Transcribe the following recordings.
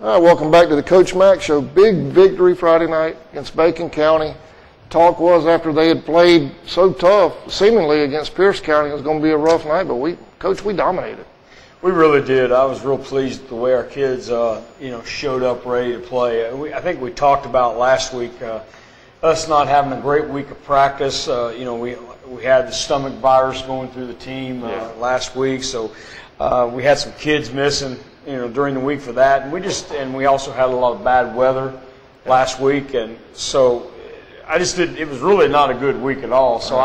Welcome back to the Coach Mac Show. Big victory Friday night against Bacon County. Talk was after they had played so tough, seemingly against Pierce County, it was going to be a rough night, but we dominated. We really did. I was real pleased with the way our kids, showed up ready to play. I think we talked about last week us not having a great week of practice. We had the stomach virus going through the team last week, so we had some kids missing, during the week for that, and we also had a lot of bad weather last week, and so it was really not a good week at all. So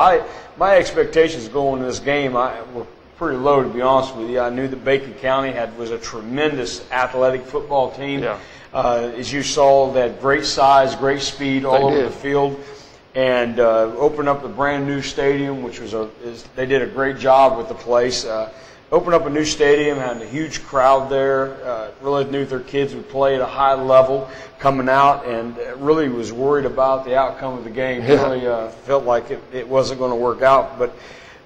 my expectations going into this game were pretty low, to be honest with you. I knew that Bacon County was a tremendous athletic football team. Yeah. As you saw, they had great size, great speed all over the field, and opened up a brand new stadium, which they did a great job with the place. Opened up a new stadium, had a huge crowd there. Really knew their kids would play at a high level coming out, and really was worried about the outcome of the game. Yeah. Really felt like it wasn't going to work out. But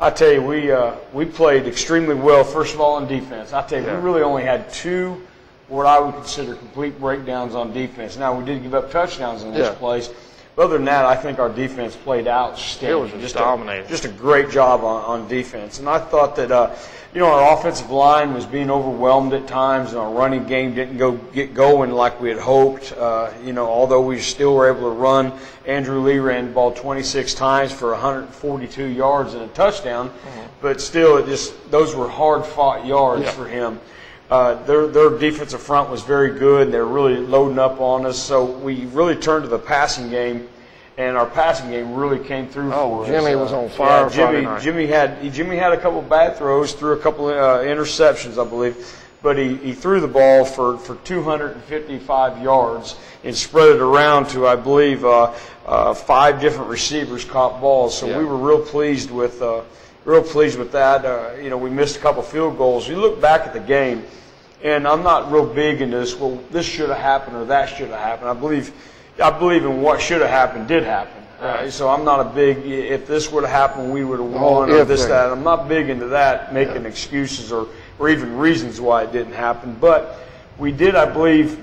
I tell you, we played extremely well, first of all, on defense. I tell you, we really only had two what I would consider complete breakdowns on defense. Now, we did give up touchdowns in this place. But other than that, I think our defense played outstanding. It was just dominating. Just a great job on defense. And I thought that, our offensive line was being overwhelmed at times, and our running game didn't get going like we had hoped. Although we still were able to run, Andrew Lee ran the ball 26 times for 142 yards and a touchdown. Mm-hmm. But still, those were hard-fought yards for him. Their defensive front was very good. They were really loading up on us. So we really turned to the passing game, and our passing game really came through for us. Jimmy was on fire Friday night. Jimmy had a couple of bad throws, threw a couple of interceptions, I believe, but he threw the ball for 255 yards and spread it around to, I believe, 5 different receivers caught balls. So we were real pleased with that. We missed a couple field goals. You look back at the game, and I'm not real big into this. Well, this should have happened or that should have happened. I believe in what should have happened did happen. So I'm not a big, if this would have happened, we would have won, or this, that. I'm not big into that, making excuses or even reasons why it didn't happen. But we did, I believe,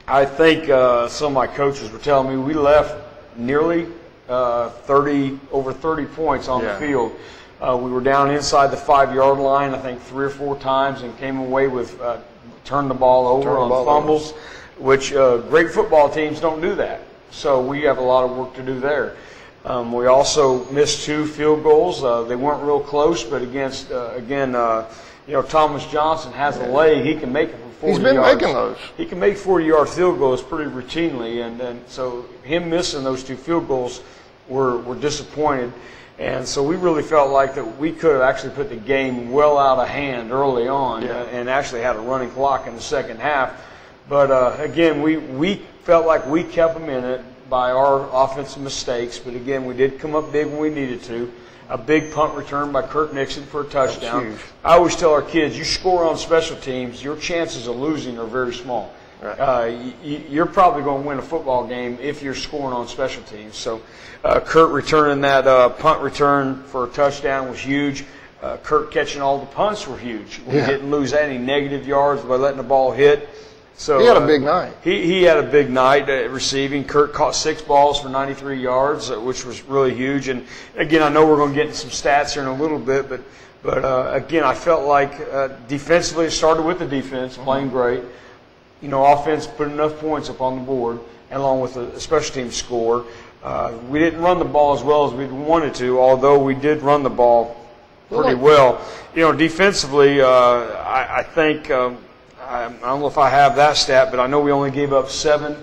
I think some of my coaches were telling me we left nearly over 30 points on the field. We were down inside the 5-yard line, I think 3 or 4 times, and came away with turned the ball over on fumbles, which great football teams don't do that. So we have a lot of work to do there. We also missed 2 field goals. They weren't real close, but against Thomas Johnson has a leg. He can make it from 40 yards. He's been making those. He can make 40-yard field goals pretty routinely, and so him missing those 2 field goals were disappointed. And so we really felt like that we could have actually put the game well out of hand early on and actually had a running clock in the second half. But, again, we felt like we kept them in it by our offensive mistakes. But, again, we did come up big when we needed to. A big punt return by Kurt Nixon for a touchdown. I always tell our kids, you score on special teams, your chances of losing are very small. Right. You're probably going to win a football game if you're scoring on special teams. So Kurt returning that punt return for a touchdown was huge. Kurt catching all the punts were huge. We didn't lose any negative yards by letting the ball hit. So he had a big night. He had a big night receiving. Kurt caught 6 balls for 93 yards, which was really huge. And, again, I know we're going to get into some stats here in a little bit, but again, I felt like defensively it started with the defense, playing great. Offense put enough points up on the board, and along with a special team score. We didn't run the ball as well as we wanted to, although we did run the ball pretty well. Defensively, I think, I don't know if I have that stat, but I know we only gave up 7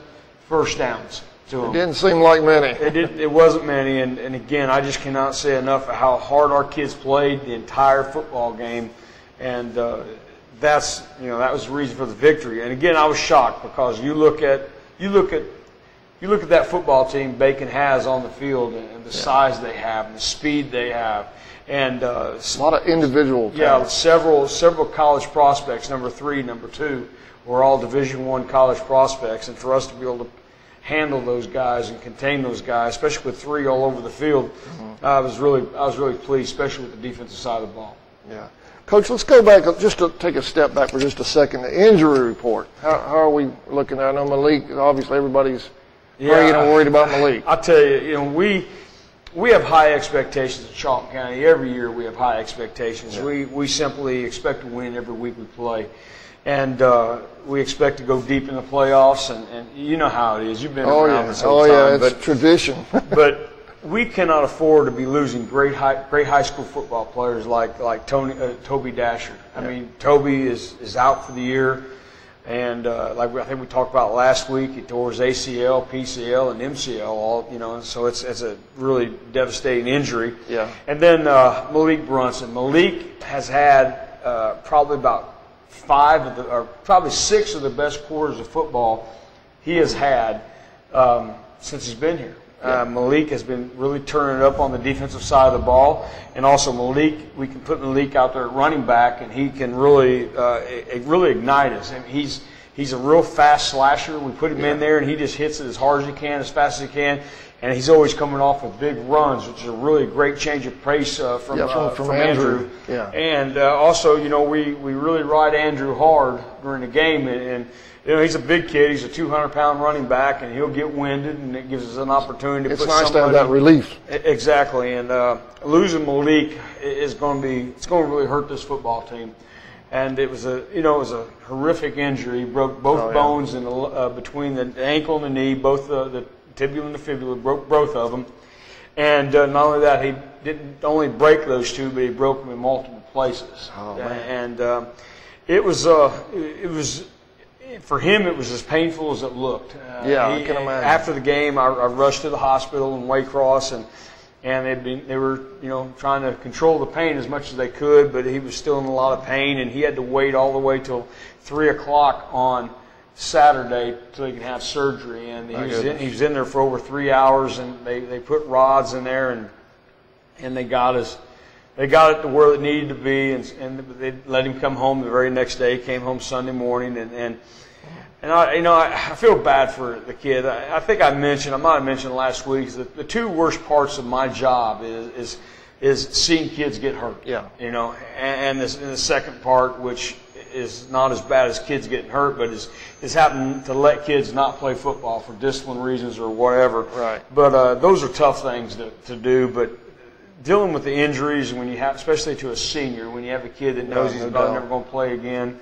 first downs to them. It didn't seem like many. It wasn't many, and again, I just cannot say enough of how hard our kids played the entire football game, and that was the reason for the victory. And again, I was shocked because you look at that football team Bacon has on the field and the size they have and the speed they have, and a lot of individual talent. several college prospects, number 3, number 2, were all Division I college prospects, and for us to be able to handle those guys and contain those guys, especially with 3 all over the field, I was really pleased, especially with the defensive side of the ball. Yeah. Coach, let's go back, just to take a step back for just a second. The injury report. How are we looking at it? I know Malik, obviously everybody's praying and worried about Malik. I'll tell you, we have high expectations at Charlton County. Every year we have high expectations. Yeah. We simply expect to win every week we play. And we expect to go deep in the playoffs, and you know how it is. You've been around this whole time. Oh, yeah, it's tradition. But we cannot afford to be losing great high school football players like Toby Dasher. I mean, Toby is out for the year, and like I think we talked about last week, he tore his ACL, PCL, and MCL all. So it's a really devastating injury. Yeah. And then Malik Brunson. Malik has had probably about 6 of the best quarters of football he has had since he's been here. Malik has been really turning it up on the defensive side of the ball, and also we can put Malik out there at running back, and he can really ignite us. And he's a real fast slasher. We put him in there, and he just hits it as hard as he can, as fast as he can. And he's always coming off with big runs, which is a really great change of pace from Andrew. Yeah. And also, we really ride Andrew hard during the game. And he's a big kid. He's a 200-pound running back, and he'll get winded, and it gives us an opportunity to put somebody. It's nice to have that relief. Exactly. And losing Malik is going to really hurt this football team. And it was a horrific injury. He broke both bones in between the ankle and the knee, both the tibia and the fibula, broke both of them. And not only that, he didn't only break those two, but he broke them in multiple places. Oh, man. And it was for him, it was as painful as it looked. I can imagine. After the game, I rushed to the hospital in Waycross, and they were trying to control the pain as much as they could, but he was still in a lot of pain, and he had to wait all the way till 3 o'clock on Saturday till he could have surgery. And he was in there for over 3 hours, and they put rods in there, and they got it to where it needed to be, and they let him come home the very next day. He came home Sunday morning, and I feel bad for the kid. I think I might have mentioned last week that the two worst parts of my job is seeing kids get hurt. Yeah. And the second part, which is not as bad as kids getting hurt, but is having to let kids not play football for discipline reasons or whatever. Right. But those are tough things to do. But dealing with the injuries, when you have, especially to a senior, when you have a kid that knows he's probably never going to play again,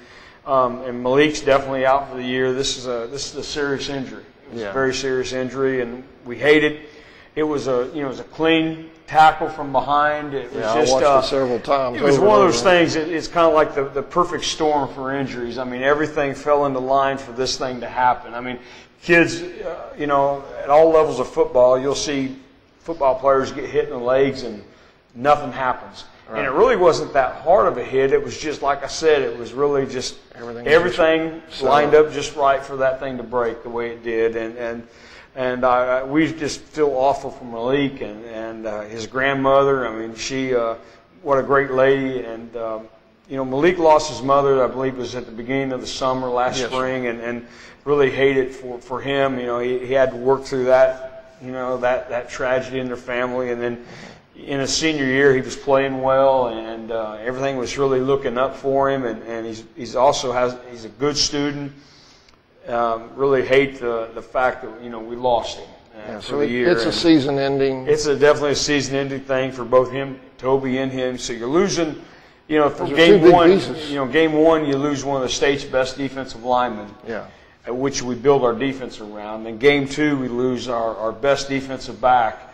and Malik's definitely out for the year. This is a serious injury. It's a very serious injury, and we hate it. It was a clean tackle from behind. It was I watched it several times. It was one of those things. It's kind of like the perfect storm for injuries. I mean, everything fell into line for this thing to happen. I mean, kids, at all levels of football, you'll see football players get hit in the legs and nothing happens. Right. And it really wasn't that hard of a hit. It was just, like I said, it was really just everything lined up just right for that thing to break the way it did. And we just feel awful for Malik and his grandmother. I mean, she, what a great lady. And, Malik lost his mother, I believe it was at the beginning of the summer last spring, and really hated for him. He had to work through that, that tragedy in their family. And then in his senior year, he was playing well, and everything was really looking up for him. And he's a good student. Really hate the fact that we lost him for the year. It's a season-ending. It's definitely a season-ending thing for both him, Toby, and him. So you're losing, for game one. Game one, you lose one of the state's best defensive linemen. Yeah. At which we build our defense around. Then game two, we lose our best defensive back,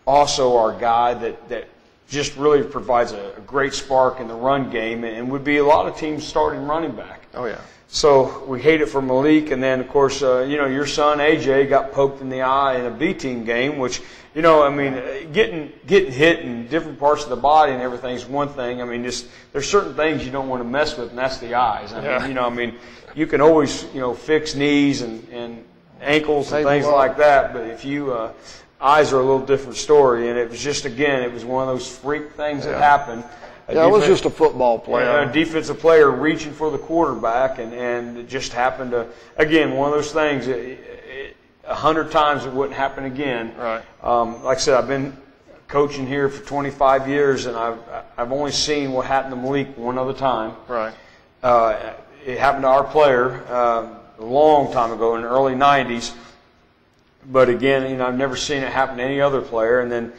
also our guy that just really provides a great spark in the run game, and would be a lot of teams starting running back. Oh yeah. So we hate it for Malik, and then of course, your son AJ got poked in the eye in a B-team game, which, getting hit in different parts of the body and everything is one thing. I mean, there's certain things you don't want to mess with, and that's the eyes. You can always, fix knees and ankles and things like that, but if you eyes are a little different story, and it was just it was one of those freak things that happened. It was just a football player. A defensive player reaching for the quarterback, and it just happened to, again, one of those things, 100 times it wouldn't happen again. Right. Like I said, I've been coaching here for 25 years, and I've only seen what happened to Malik one other time. Right. It happened to our player a long time ago in the early 90s. But again, I've never seen it happen to any other player. And then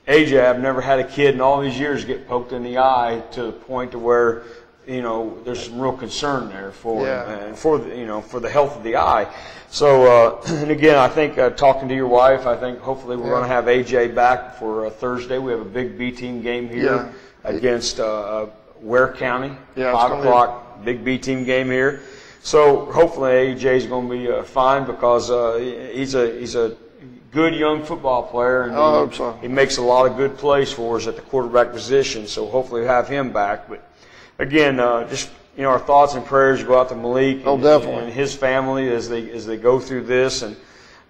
AJ, I've never had a kid in all these years get poked in the eye to the point to where, there's some real concern there for him and for the health of the eye. So, and again, I think talking to your wife, I think hopefully we're going to have AJ back for Thursday. We have a big B team game here against Ware County, 5 o'clock, big B team game here. So hopefully AJ is going to be fine because he's a good young football player, and I hope so. He makes a lot of good plays for us at the quarterback position. So hopefully we'll have him back. But again, just our thoughts and prayers go out to Malik and his family as they go through this. And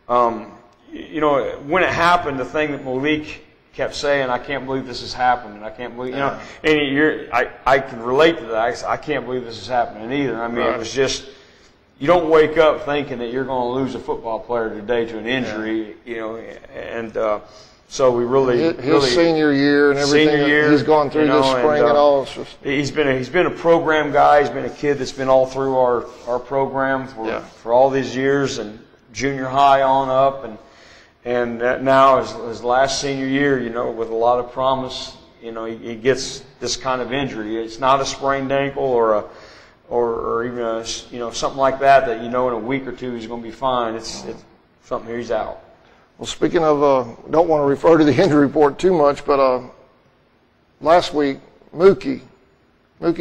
when it happened, the thing that Malik kept saying, I can't believe this has happened, and I can't believe, and I can relate to that. I can't believe this is happening either. I mean, It was just, you don't wake up thinking that you're going to lose a football player today to an injury, and so we his senior year and everything he's gone through this spring and all. It's just, he's been a program guy. He's been a kid that's been all through our program for all these years, and junior high on up, and now his last senior year, with a lot of promise, he gets this kind of injury. It's not a sprained ankle or even something like that in a week or two he's going to be fine. It's something he's out. Well, speaking of, don't want to refer to the injury report too much, but last week Mookie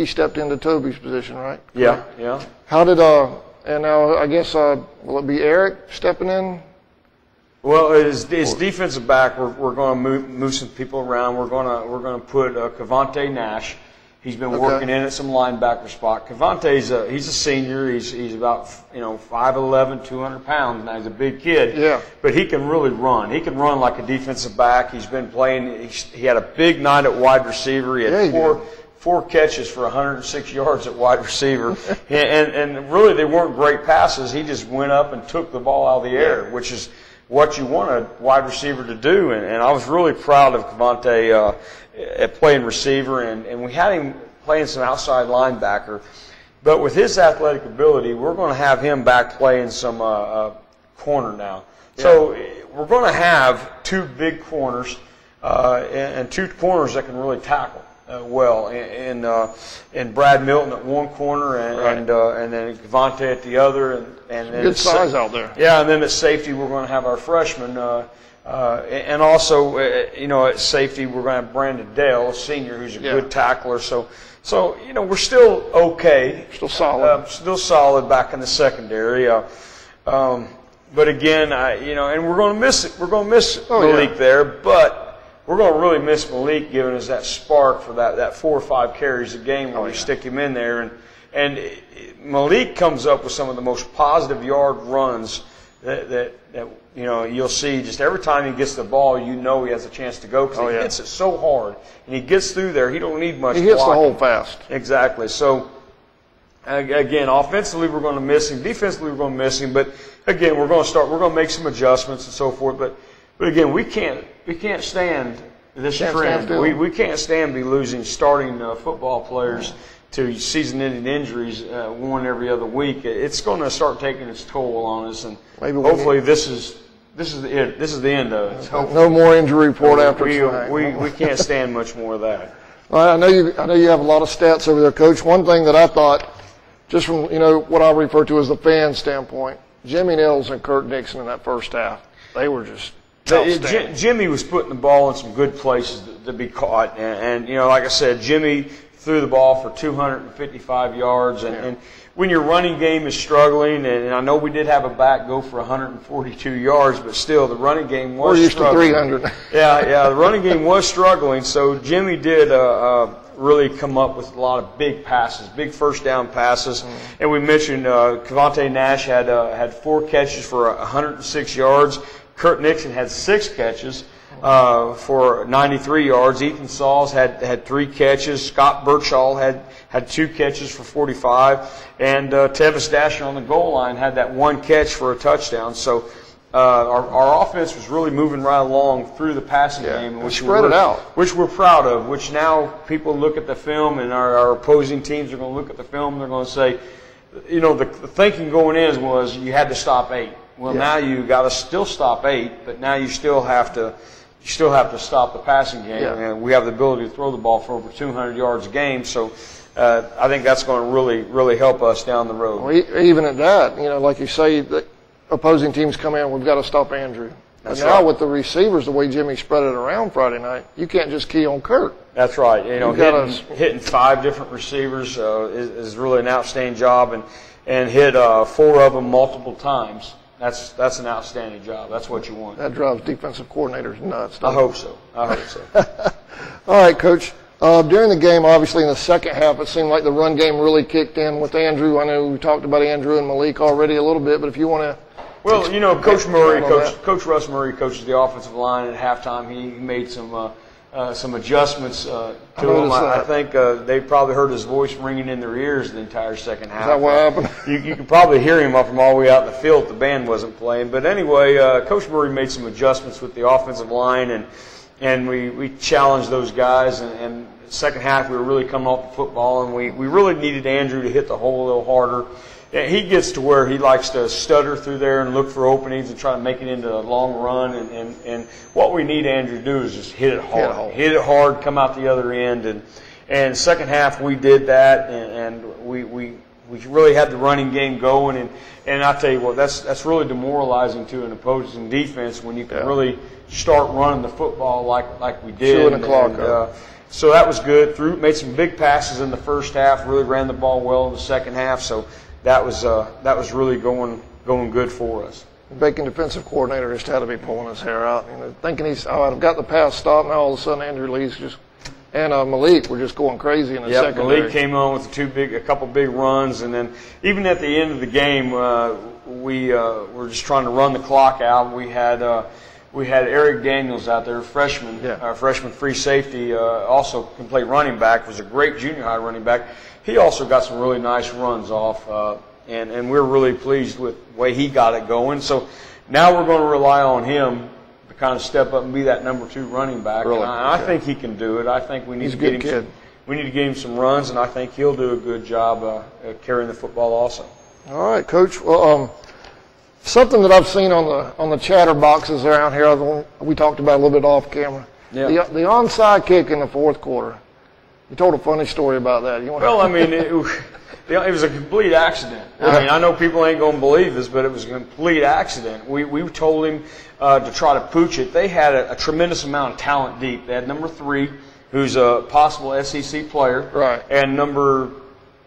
stepped into Toby's position, right? Yeah. How did and now I guess will it be Eric stepping in? Well, his defensive back, we're going to move some people around. We're going to put Kevonte Nash. He's been working in at some linebacker spot. Kevonte's he's a senior. He's about 5'11", 200 pounds. Now he's a big kid. Yeah. But he can really run. He can run like a defensive back. He's been playing. He had a big night at wide receiver. He had four catches for 106 yards at wide receiver. and really they weren't great passes. He just went up and took the ball out of the air, which is what you want a wide receiver to do. And I was really proud of Kevonte at playing receiver, and we had him playing some outside linebacker. But with his athletic ability, we're going to have him back playing some corner now. Yeah. So we're going to have two big corners and two corners that can really tackle well. And Brad Milton at one corner and then Kevonte at the other. And good size out there. Yeah, and then at safety we're going to have our freshman. And also, at safety we're going to have Brandon Dale, a senior, who's a good tackler. So we're still okay. Still solid. Still solid back in the secondary. But again, and we're going to miss it. We're going to miss Malik there, but we're going to really miss Malik giving us that spark for that 4 or 5 carries a game when we stick him in there. And Malik comes up with some of the most positive yard runs that you'll see. Just every time he gets the ball, he has a chance to go because he hits it so hard, and he gets through there. He don't need much. He hits blocking. the hole fast. Exactly. So again, offensively we're going to miss him. Defensively we're going to miss him. But again, we're going to make some adjustments and so forth. But again, we can't stand this trend. We can't stand be losing starting football players to season-ending injuries one every other week. It's going to start taking its toll on us, and hopefully this is the end of it. No more injury report after tonight. We can't stand much more of that. Well, I know you have a lot of stats over there, Coach. One thing that I thought, just from what I refer to as the fan standpoint, Jimmy Nils and Kurt Nixon in that first half, they were just outstanding. Jimmy was putting the ball in some good places to be caught, and like I said, Jimmy threw the ball for 255 yards, and when your running game is struggling, and I know we did have a back go for 142 yards, but still the running game was struggling. We're used to 300. Yeah, the running game was struggling, so Jimmy did really come up with a lot of big passes, big first down passes, and we mentioned Kevonte Nash had 4 catches for 106 yards. Kurt Nixon had 6 catches for 93 yards. Ethan Sauls had 3 catches. Scott Birchall had 2 catches for 45. And Tevis Dasher on the goal line had that 1 catch for a touchdown. So our offense was really moving right along through the passing game, which spread it out, which we're proud of. Which now people look at the film, and our opposing teams are going to look at the film, and they're going to say, you know, the thinking going in was you had to stop 8. Well, now you got to still stop 8, but now you still have to stop the passing game, and we have the ability to throw the ball for over 200 yards a game. So I think that's going to really help us down the road. Well, even at that, you know, like you say, the opposing teams come in, we've got to stop Andrew. But now with the receivers, the way Jimmy spread it around Friday night, you can't just key on Kurt. That's right. You know, hitting 5 different receivers is really an outstanding job, and hit 4 of them multiple times. That's an outstanding job. That's what you want. That drives defensive coordinators nuts. I hope so. All right, Coach. During the game, obviously in the second half, it seemed like the run game really kicked in with Andrew. I know we talked about Andrew and Malik already a little bit, but if you want to. Well, you know, Coach Russ Murray coaches the offensive line at halftime. He made some adjustments to him. I think they probably heard his voice ringing in their ears the entire second half. Is that what happened? You could probably hear him from all the way out in the field if the band wasn't playing. But anyway, Coach Murray made some adjustments with the offensive line, and we challenged those guys. And second half, we were really coming off the football, and we really needed Andrew to hit the hole a little harder. He gets to where he likes to stutter through there and look for openings and try to make it into a long run. And what we need Andrew to do is just hit it hard. Hit it hard, come out the other end. And second half we did that, and we really had the running game going. And I tell you what, that's really demoralizing to an opposing defense when you can really start running the football like we did. Chewing the clock up. So that was good. Made some big passes in the first half. Really ran the ball well in the second half. So that was really going good for us. The Bacon defensive coordinator just had to be pulling his hair out, you know, thinking I've got the pass stopped. Now all of a sudden Andrew Lee's and Malik were just going crazy in the secondary. Malik came on with a couple big runs, and then even at the end of the game, we were just trying to run the clock out. We had Eric Daniels out there, freshman free safety, also can play running back. Was a great junior high running back. He also got some really nice runs off, and we're really pleased with the way he got it going. So now we're going to rely on him to kind of step up and be that number 2 running back. Really? And I think he can do it. I think we need to get him some runs, and I think he'll do a good job carrying the football also. All right, Coach. Well, something that I've seen on the chatter boxes around here, we talked about a little bit off camera. Yeah. The onside kick in the fourth quarter. You told a funny story about that. Well, I mean, it was a complete accident. I mean, I know people ain't going to believe this, but it was a complete accident. We told him to try to pooch it. They had a tremendous amount of talent deep. They had number 3, who's a possible SEC player, right, and number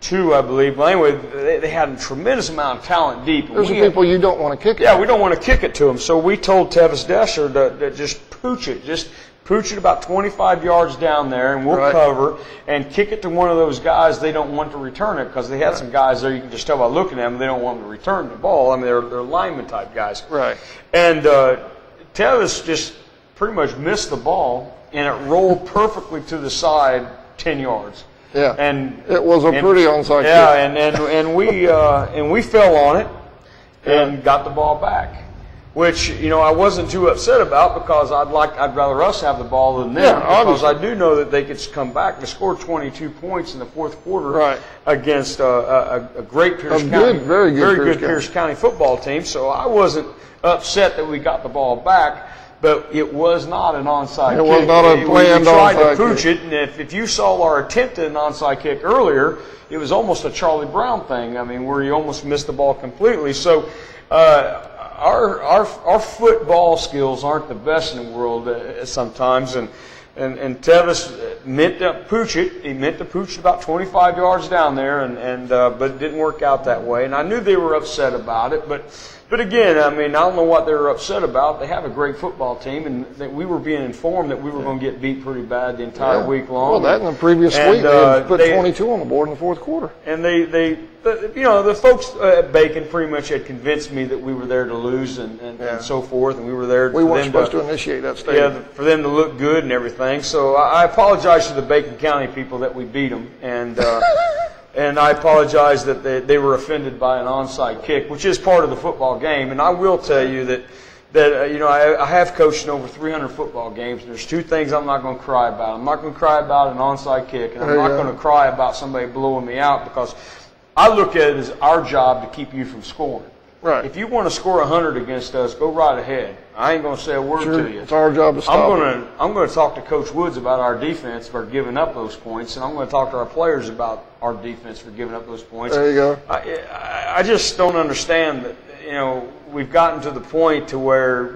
2, I believe. Well, anyway, they had a tremendous amount of talent deep. Those are people you don't want to kick it. Yeah, we don't want to kick it to them. So we told Tevis Desher to just pooch it. Just pooch it about 25 yards down there, and we'll cover and kick it to one of those guys they don't want to return it, because they had some guys there you can just tell by looking at them they don't want them to return the ball. I mean, they're lineman type guys. Right. And Tevis just pretty much missed the ball, and it rolled perfectly to the side 10 yards. Yeah. And it was a pretty onside kick. Yeah, and we fell on it and got the ball back, which, you know, I wasn't too upset about, because I'd rather us have the ball than them, because I do know that they could come back. They scored 22 points in the fourth quarter against a great Pierce County, very good Pierce County football team. So I wasn't upset that we got the ball back, but it was not an onside kick. It was not a planned onside kick. We tried to pooch it, and if you saw our attempt at an onside kick earlier, it was almost a Charlie Brown thing. I mean, where you almost missed the ball completely. So our football skills aren't the best in the world sometimes, and Tevis meant to pooch it. He meant to pooch it about 25 yards down there, but it didn't work out that way. And I knew they were upset about it, but again, I mean, I don't know what they were upset about. They have a great football team, and we were being informed that we were going to get beat pretty bad the entire week long. Well, that in the previous week, they put 22 on the board in the fourth quarter. And the folks at Bacon pretty much had convinced me that we were there to lose and so forth, and we were there. We weren't supposed to initiate that statement. Yeah, for them to look good and everything. So I apologize to the Bacon County people that we beat them, and I apologize that they were offended by an onside kick, which is part of the football game. And I will tell you that, that I have coached in over 300 football games. And there's two things I'm not going to cry about. I'm not going to cry about an onside kick, and I'm not going to cry about somebody blowing me out, because I look at it as our job to keep you from scoring. Right. If you want to score 100 against us, go right ahead. I ain't going to say a word to you. It's our job to stop it. I'm going to talk to Coach Woods about our defense for giving up those points, and I'm going to talk to our players about our defense for giving up those points. There you go. I just don't understand that, we've gotten to the point to where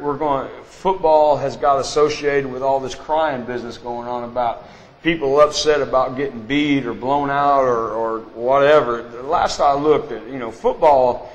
football has got associated with all this crying business going on about people upset about getting beat or blown out or whatever. The last I looked at, football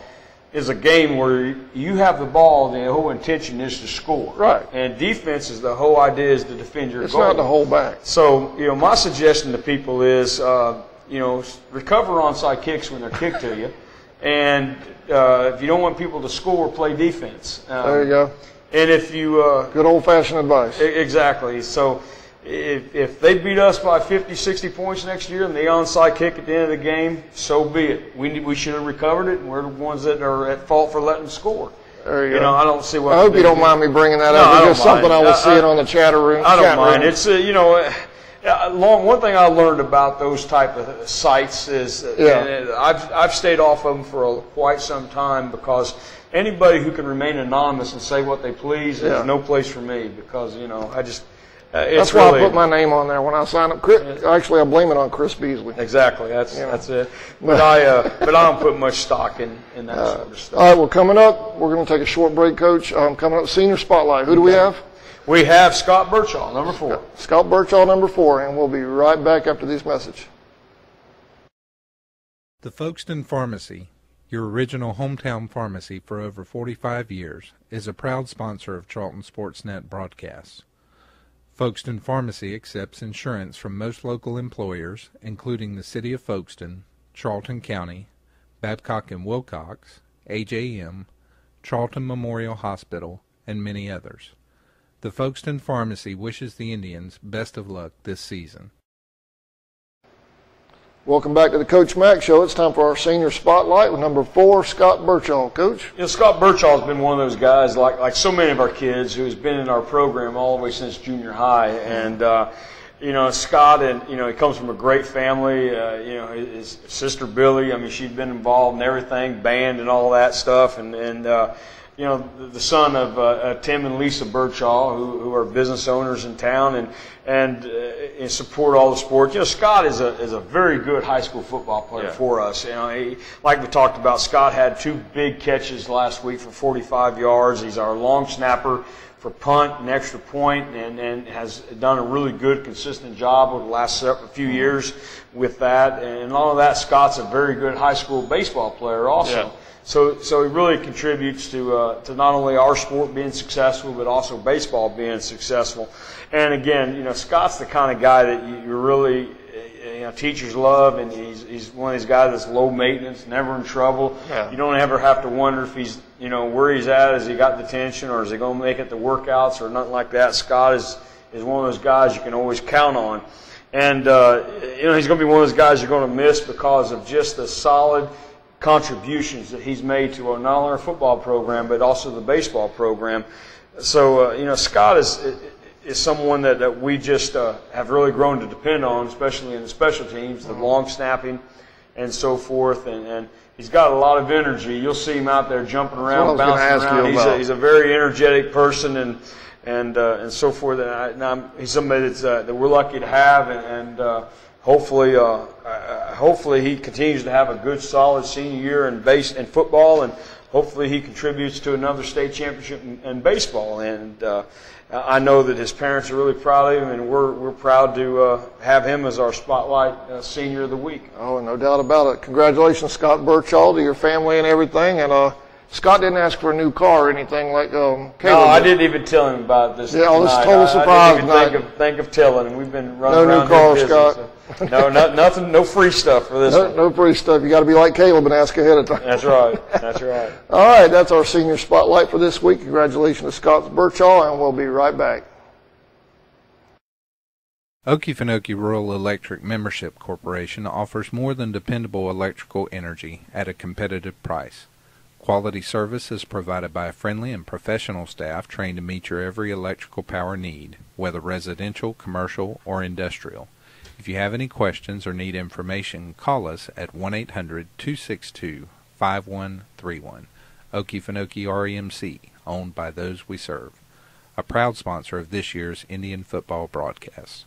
is a game where you have the ball, the whole intention is to score. Right. And defense is the whole idea is to defend your goal. It's not to hold back. So, my suggestion to people is, recover onside kicks when they're kicked to you. And if you don't want people to score, play defense. There you go. And if you... good old-fashioned advice. Exactly. So if they beat us by 50, 60 points next year and the onside kick at the end of the game, so be it. We should have recovered it, and we're the ones that are at fault for letting them score. There you go. I don't see what... I hope you don't mind me bringing that up. It's just something I was seeing on the chatter room. I don't mind. It's, one thing I learned about those type of sites is and I've stayed off of them for quite some time, because anybody who can remain anonymous and say what they please is no place for me, because, I just... that's why I put my name on there when I sign up. Actually, I blame it on Chris Beasley. Exactly. That's it. But I don't put much stock in that sort of stuff. All right, well, coming up, we're going to take a short break, Coach. Coming up, Senior Spotlight. Who do we have? We have Scott Birchall, number 4. Scott Birchall, number 4, and we'll be right back after this message. The Folkestone Pharmacy, your original hometown pharmacy for over 45 years, is a proud sponsor of Charlton Sportsnet broadcasts. Folkestone Pharmacy accepts insurance from most local employers, including the City of Folkestone, Charlton County, Babcock and Wilcox, AJM, Charlton Memorial Hospital, and many others. The Folkestone Pharmacy wishes the Indians best of luck this season. Welcome back to the Coach Mack Show. It's time for our Senior Spotlight with number 4, Scott Birchall. Coach? Scott Birchall has been one of those guys, like so many of our kids, who has been in our program all the way since junior high. And, Scott, and, he comes from a great family. His sister Billy, she'd been involved in everything, band and all that stuff. And the son of Tim and Lisa Birchall, who are business owners in town and support all the sports. Scott is a very good high school football player for us. Like we talked about, Scott had 2 big catches last week for 45 yards. He's our long snapper for punt and extra point, and has done a really good, consistent job over the last few years with that. And all of that, Scott's a very good high school baseball player also. Yeah. So he really contributes to not only our sport being successful, but also baseball being successful. And again, Scott's the kind of guy that you really, teachers love, and he's one of these guys that's low maintenance, never in trouble. Yeah. You don't ever have to wonder if he's, where he's at. Has he got detention, or is he going to make it to workouts or nothing like that? Scott is one of those guys you can always count on. And, he's going to be one of those guys you're going to miss because of just the solid contributions that he's made to not only our football program, but also the baseball program. So, Scott is someone that we just have really grown to depend on, especially in the special teams, the long snapping and so forth. And he's got a lot of energy. You'll see him out there jumping around, bouncing around. He's a very energetic person and so forth. And he's somebody that we're lucky to have, and hopefully he continues to have a good, solid senior year in football, and hopefully he contributes to another state championship in baseball. And I know that his parents are really proud of him, and we're proud to have him as our Spotlight Senior of the Week. Oh, no doubt about it. Congratulations, Scott Birchall, to your family and everything. And Scott didn't ask for a new car or anything like Caleb. No, I didn't even tell him about this. Yeah, this is total surprise. I didn't even think of telling him. We've been running around. No new car, Scott. So. No, nothing. No free stuff for this. No free stuff. You got to be like Caleb and ask ahead of time. That's right. That's right. All right, that's our Senior Spotlight for this week. Congratulations to Scott Birchall, and we'll be right back. Okefenokee Rural Electric Membership Corporation offers more than dependable electrical energy at a competitive price. Quality service is provided by a friendly and professional staff trained to meet your every electrical power need, whether residential, commercial, or industrial. If you have any questions or need information, call us at 1-800-262-5131. Okefenokee REMC, owned by those we serve. A proud sponsor of this year's Indian football broadcast.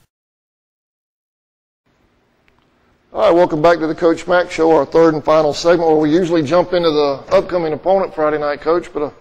All right, welcome back to the Coach Mack Show, our third and final segment where we usually jump into the upcoming opponent Friday night, Coach. But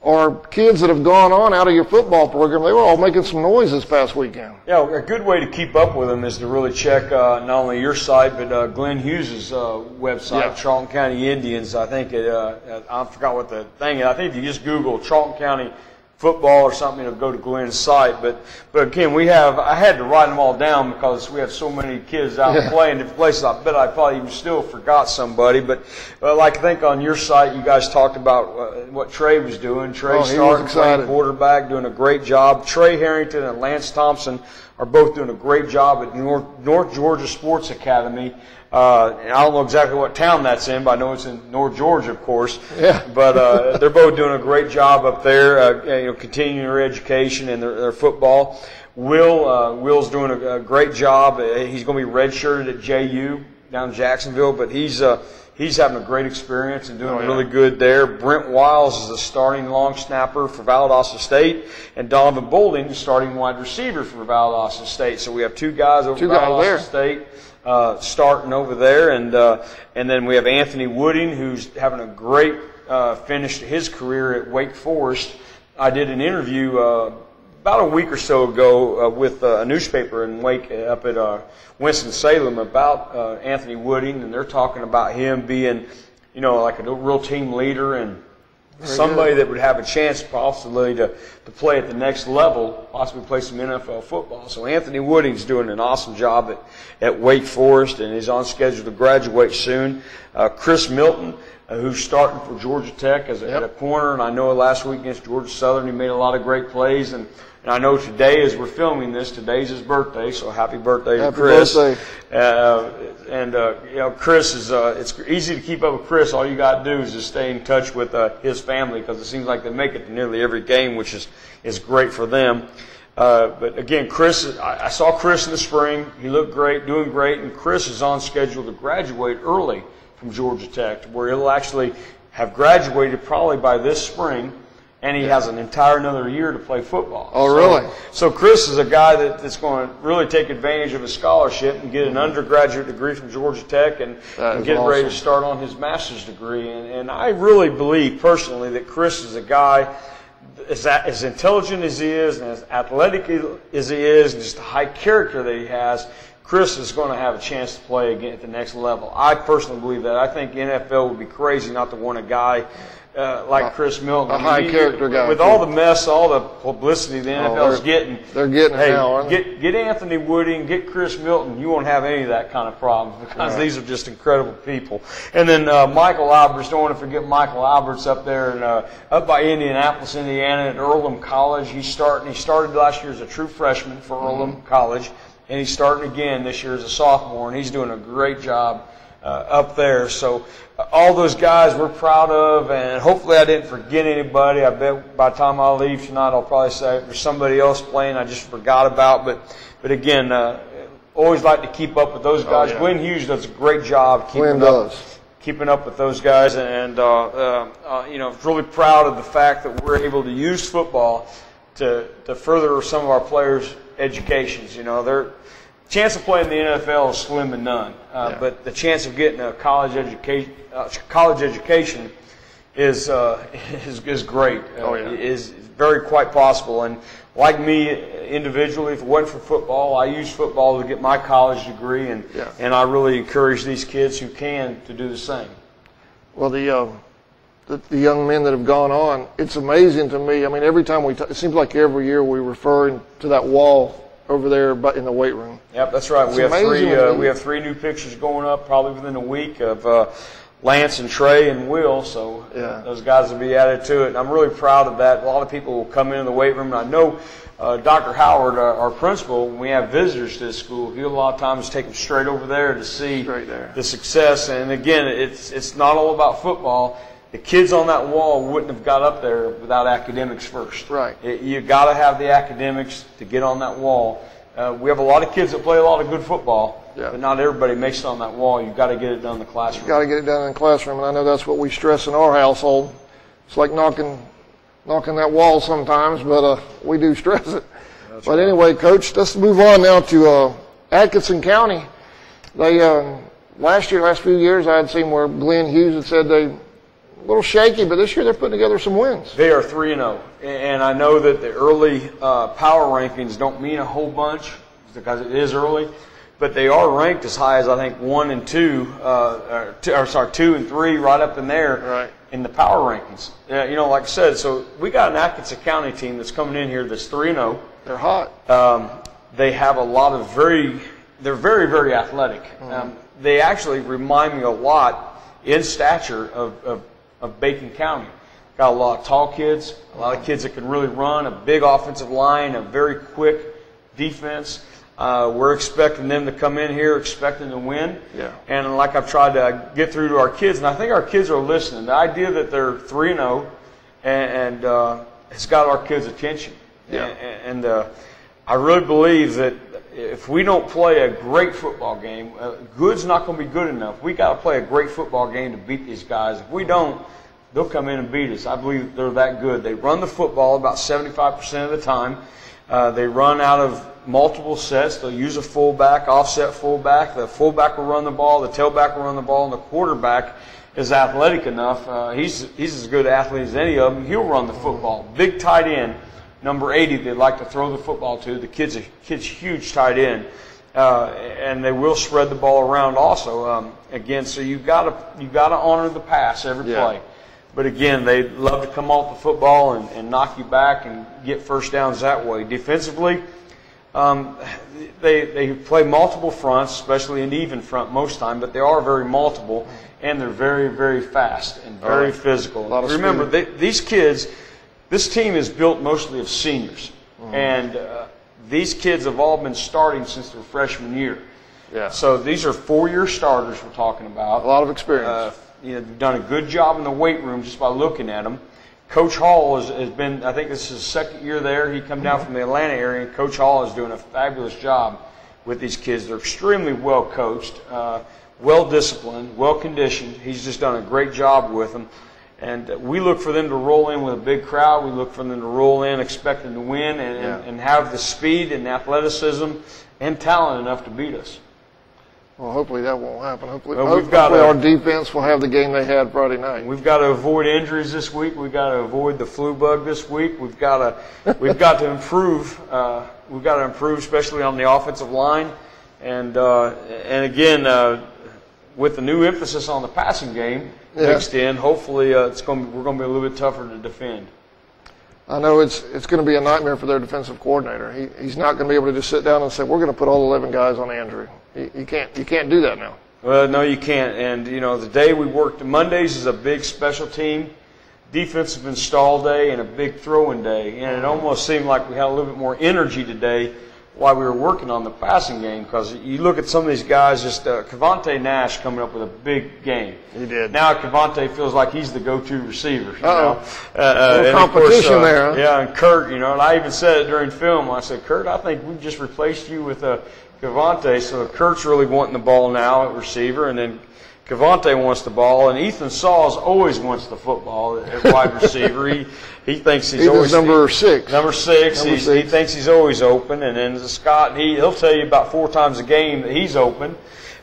our kids that have gone on out of your football program, they were all making some noise this past weekend. Yeah, a good way to keep up with them is to really check not only your site, but Glenn Hughes' website, Charlton County Indians. I think I forgot what the thing is. I think if you just Google Charlton County football or something, it'll go to Glenn's site. But again, I had to write them all down because we have so many kids out playing different places. I bet I probably even still forgot somebody. But like I think on your site, you guys talked about what Trey was doing. Trey starting playing quarterback, doing a great job. Trey Harrington and Lance Thompson are both doing a great job at North Georgia Sports Academy. And I don't know exactly what town that's in, but I know it's in North Georgia, of course. Yeah. But they're both doing a great job up there, continuing their education and their football. Will's doing a great job. He's going to be redshirted at JU down in Jacksonville, but he's having a great experience and doing really good there. Brent Wiles is the starting long snapper for Valdosta State, and Donovan Boulding is starting wide receiver for Valdosta State. So we have two guys over Valdosta State starting over there, and then we have Anthony Wooding, who's having a great finish to his career at Wake Forest. I did an interview about a week or so ago with a newspaper in Wake up at Winston-Salem about Anthony Wooding, and they're talking about him being, like a real team leader and somebody that would have a chance possibly to play at the next level, possibly play some NFL football. So Anthony Wooding's doing an awesome job at Wake Forest, and he's on schedule to graduate soon. Chris Milton, who's starting for Georgia Tech at a corner, and I know last week against Georgia Southern he made a lot of great plays, and I know today, as we're filming this, today's his birthday, so happy birthday to Chris. Birthday. Chris is, it's easy to keep up with Chris. All you got to do is just stay in touch with his family, because it seems like they make it to nearly every game, which is great for them. But again, Chris, I saw Chris in the spring. He looked great, doing great, and Chris is on schedule to graduate early from Georgia Tech, where he'll actually have graduated probably by this spring. And he has an entire another year to play football. Oh, really? So Chris is a guy that's going to really take advantage of his scholarship and get an undergraduate degree from Georgia Tech and get ready to start on his master's degree. And I really believe personally that Chris is a guy as intelligent as he is and as athletic as he is, and just the high character that he has. Chris is going to have a chance to play again at the next level. I personally believe that. I think the NFL would be crazy not to want a guy like Chris Milton. A high-character guy. With all the mess, all the publicity the NFL is getting. They're getting it now, aren't they? Get Anthony Wooding, get Chris Milton. You won't have any of that kind of problems, because these are just incredible people. And then Michael Alberts, don't want to forget Michael Alberts up there in, up by Indianapolis, Indiana at Earlham College. He started last year as a true freshman for Earlham College, and he's starting again this year as a sophomore, and he's doing a great job up there. So all those guys we're proud of, and hopefully I didn't forget anybody. I bet by the time I leave tonight I'll probably say there's somebody else playing I just forgot about. But again, always like to keep up with those guys. Glenn Hughes does a great job keeping up with those guys, and really proud of the fact that we're able to use football to further some of our players' educations. Their chance of playing in the NFL is slim to none, but the chance of getting a college education is great. Is very quite possible. And like me individually, if it wasn't for football, I use football to get my college degree, and I really encourage these kids who can to do the same. Well, the young men that have gone on, it's amazing to me. I mean, every time it seems like every year we refer to that wall over there in the weight room. Yep, that's right. We have three new pictures going up probably within a week of Lance and Trey and Will, so those guys will be added to it. And I'm really proud of that. A lot of people will come into the weight room, and I know Dr. Howard, our principal, when we have visitors to this school, he'll a lot of times take them straight over there to see the success. And again, it's not all about football. the kids on that wall wouldn't have got up there without academics first. Right. You got to have the academics to get on that wall. We have a lot of kids that play a lot of good football, but not everybody makes it on that wall. You've got to get it done in the classroom. Got to get it done in the classroom, and I know that's what we stress in our household. It's like knocking that wall sometimes, but we do stress it. That's right. Anyway, Coach, let's move on now to Atkinson County. They last few years, I had seen where Glenn Hughes had said they a little shaky, but this year they're putting together some wins. They are 3-0, and I know that the early power rankings don't mean a whole bunch because it is early, but they are ranked as high as I think 1 and 2, 2 and 3, right up in there in the power rankings. Like I said, so we got an Atkinson County team that's coming in here that's 3-0. They're hot. They have a lot of they're very, very athletic. They actually remind me a lot in stature of Bacon County. Got a lot of tall kids, a lot of kids that can really run, a big offensive line, a very quick defense. We're expecting them to come in here expecting to win. Yeah. And like I've tried to get through to our kids, and I think our kids are listening. The idea that they're 3-0 and has got our kids' attention. Yeah. And I really believe that if we don't play a great football game, good's not going to be good enough. We got to play a great football game to beat these guys. If we don't, they'll come in and beat us. I believe they're that good. They run the football about 75% of the time. They run out of multiple sets. They'll use a fullback, offset fullback. The fullback will run the ball. The tailback will run the ball. And the quarterback is athletic enough. He's as good an athlete as any of them. He'll run the football. Big tight end. Number 80, they'd like to throw the football to. The kid's huge tight end, and they will spread the ball around also. Again, so you've got to honor the pass every play. But again, they love to come off the football and knock you back and get first downs that way. Defensively, they play multiple fronts, especially an even front most time, but they are very multiple, and they're very, very fast and very physical. Remember, these kids. This team is built mostly of seniors, and these kids have all been starting since their freshman year. Yeah. So these are 4-year starters we're talking about. A lot of experience. They've done a good job in the weight room just by looking at them. Coach Hall has been, I think this is his second year there. He come down from the Atlanta area, and Coach Hall is doing a fabulous job with these kids. They're extremely well coached, well disciplined, well conditioned. He's just done a great job with them. And we look for them to roll in with a big crowd. We look for them to roll in expecting to win and have the speed and athleticism and talent enough to beat us. Well, hopefully that won't happen. Hopefully our defense will have the game they had Friday night. We've got to avoid injuries this week. We've got to avoid the flu bug this week. We've got to improve. We've got to improve, especially on the offensive line. And again, with the new emphasis on the passing game mixed in, hopefully we're going to be a little bit tougher to defend. I know it's going to be a nightmare for their defensive coordinator. He's not going to be able to just sit down and say, we're going to put all 11 guys on Andrew. You can't do that now. Well, no, you can't. And, the day we worked, Mondays is a big special team, defensive install day, and a big throwing day. And it almost seemed like we had a little bit more energy today while we were working on the passing game, because you look at some of these guys, just Kevonte Nash coming up with a big game. He did. Now Kevonte feels like he's the go-to receiver. Competition there. Huh? Yeah, and Kurt, and I even said it during film. I said, Kurt, I think we've just replaced you with Kevonte. So Kurt's really wanting the ball now at receiver, and then Kevonte wants the ball, and Ethan Saws always wants the football at wide receiver. He thinks he's always number 6. Number 6. He thinks he's always open, and then Scott, he'll tell you about 4 times a game that he's open,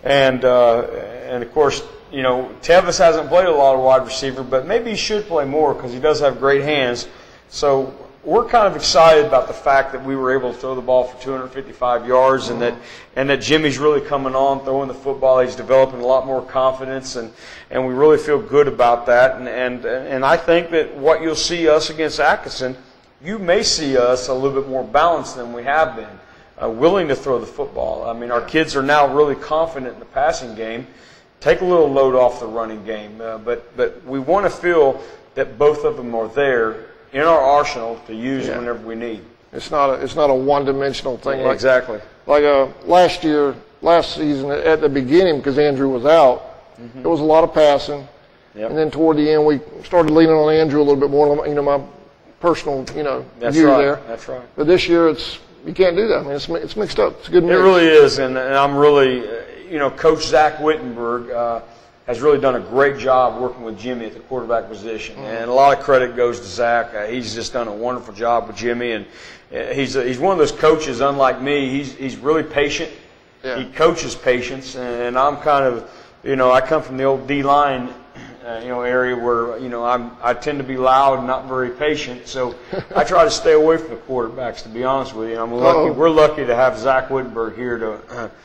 and of course, Tevis hasn't played a lot of wide receiver, but maybe he should play more because he does have great hands. So we're kind of excited about the fact that we were able to throw the ball for 255 yards, and that Jimmy's really coming on, throwing the football. He's developing a lot more confidence, and we really feel good about that. And I think that what you'll see us against Atkinson, you may see us a little bit more balanced than we have been, willing to throw the football. I mean, our kids are now really confident in the passing game. Take a little load off the running game, but we want to feel that both of them are there in our arsenal to use whenever we need. It's not a one-dimensional thing. Yeah, exactly. Like last season at the beginning, because Andrew was out, there was a lot of passing. Yep. And then toward the end, we started leaning on Andrew a little bit more. My personal, That's view right. there. That's right. But this year, you can't do that. I mean, it's mixed up. It's a good mix. It really is, and I'm really, Coach Zach Wittenberg has really done a great job working with Jimmy at the quarterback position, and a lot of credit goes to Zach. He's just done a wonderful job with Jimmy, and he's one of those coaches. Unlike me, he's really patient. Yeah. He coaches patience, and I'm kind of, I come from the old D-line. Area where I tend to be loud and not very patient, so I try to stay away from the quarterbacks. To be honest with you, we're lucky to have Zach Wittenberg here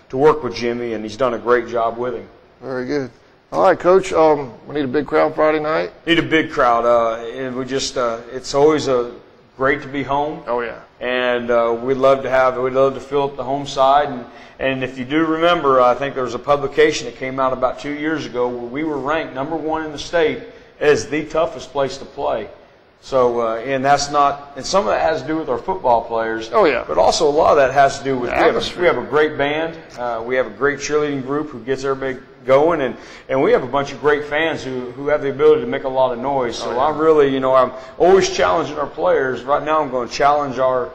to work with Jimmy, and he's done a great job with him. Very good. All right, Coach. We need a big crowd Friday night. Need a big crowd, and we just it's always great to be home. Oh yeah. And we'd love to fill up the home side. And if you do remember, I think there was a publication that came out about 2 years ago where we were ranked #1 in the state as the toughest place to play. So, and some of that has to do with our football players. Oh yeah. But also a lot of that has to do with atmosphere. we have a great band. We have a great cheerleading group who gets everybody going, and we have a bunch of great fans who have the ability to make a lot of noise. So I'm really, I'm always challenging our players. Right now I'm going to challenge our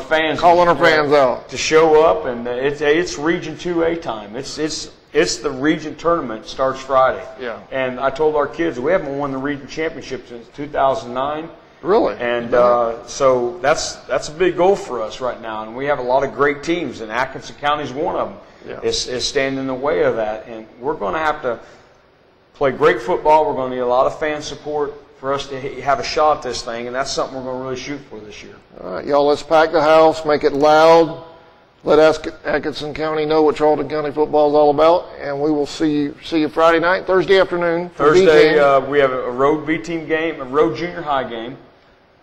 fans. Calling our fans out. To show up, and it's Region 2A time. It's the region tournament. Starts Friday. Yeah. And I told our kids we haven't won the region championship since 2009. Really? And so that's a big goal for us right now. And we have a lot of great teams, and Atkinson County is one of them. Yeah. Is standing in the way of that, and we're going to have to play great football. We're going to need a lot of fan support for us to have a shot at this thing, and that's something we're going to really shoot for this year. All right, y'all, let's pack the house, make it loud. Let Atkinson County know what Charlton County football is all about, and we will see you Friday night, Thursday afternoon. Thursday, we have a road B team game, a road junior high game.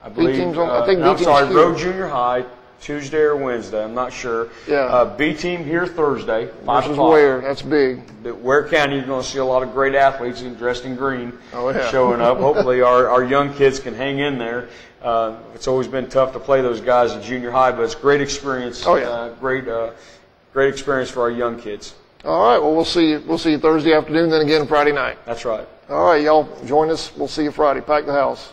I believe. Road junior high. Tuesday or Wednesday, I'm not sure. Yeah. B team here Thursday, 5 versus o'clock. Ware, that's big. Ware County, you're going to see a lot of great athletes dressed in green showing up. Hopefully our young kids can hang in there. It's always been tough to play those guys in junior high, but it's a great experience. Oh, yeah. Great experience for our young kids. All right, well, we'll see you Thursday afternoon, then again Friday night. That's right. All right, y'all, join us. We'll see you Friday. Pack the house.